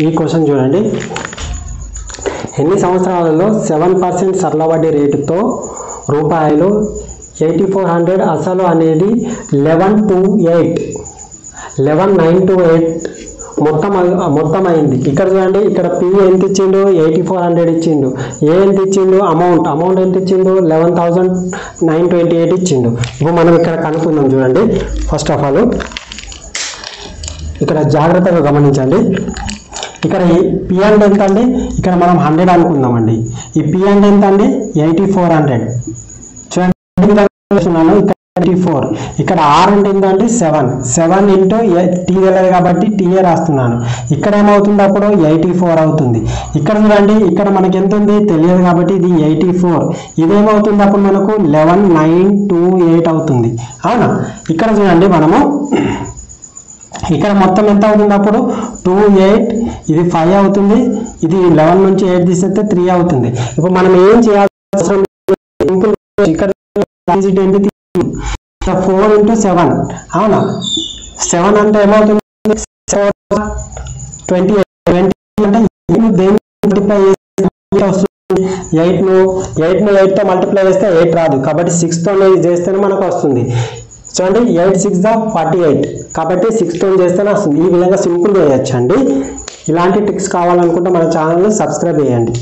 ఈ క్వశ్చన్ చూడండి. ఎన్ని సంవత్సరాలలో 7% సరళ వడ్డీ రేటుతో రూపాయలు 8400 అసలు అనేది 11928 మొత్తం అయింది. ఇక్కడ చూడండి, ఇక్కడ పి ఎంత ఇచ్చిండు, 8400 ఇచ్చిండు. ఏ ఎంత ఇచ్చిండు, అమౌంట్ ఎంత ఇచ్చిండు, 11928 ఇచ్చిండు. ఇప్పుడు మనం ఇక్కడ కనుక్కుందాం. చూడండి, ఫస్ట్ ఆఫ్ ఆల్ ఇక్కడ జాగ్రత్తగా గమనించండి. ఇక్కడ పి అంటే ఎంత అండి, ఇక్కడ మనం 100 అనుకుందామండి. ఈ పి అంటే ఎంత అండి, 8400. చూడండి, ఇక్కడ 84. ఇక్కడ ఆర్ అంటే ఏంటంటే 7 ఇంటూ టీ తెలియదు కాబట్టి టీఏ రాస్తున్నాను. ఇక్కడ ఏమవుతుంది, అప్పుడు 84 అవుతుంది. ఇక్కడ చూడండి, ఇక్కడ మనకి ఎంత ఉంది తెలియదు కాబట్టి ఇది 84. ఇదేమవుతుంది అప్పుడు మనకు 11928 అవుతుంది. అవునా? ఇక్కడ చూడండి, మనము ఇక్కడ మొత్తం ఎంత అవుతుంది అప్పుడు 28, ఇది 5 అవుతుంది. ఇది 11 నుంచి 8 తీసేస్తే 3 అవుతుంది. ఇప్పుడు మనం ఏం చేయాలి, ఇక్కడ 4 into 7. అవునా? 7 అంటే ఏమవుతుంది, 28 అంటే దేని మల్టిప్లై వస్తుంది, 8తో మల్టిప్లై చేస్తే 8 రాదు కాబట్టి 6తో చేస్తేనే మనకు వస్తుంది. చూడండి, 8 6 48 కాబట్టి 6తో చేస్తేనే వస్తుంది. ఈ విధంగా సింపుల్గా చేయొచ్చు అండి. ఇలాంటి ట్రిక్స్ కావాలనుకుంటే మన ఛానల్ని సబ్స్క్రైబ్ చేయండి.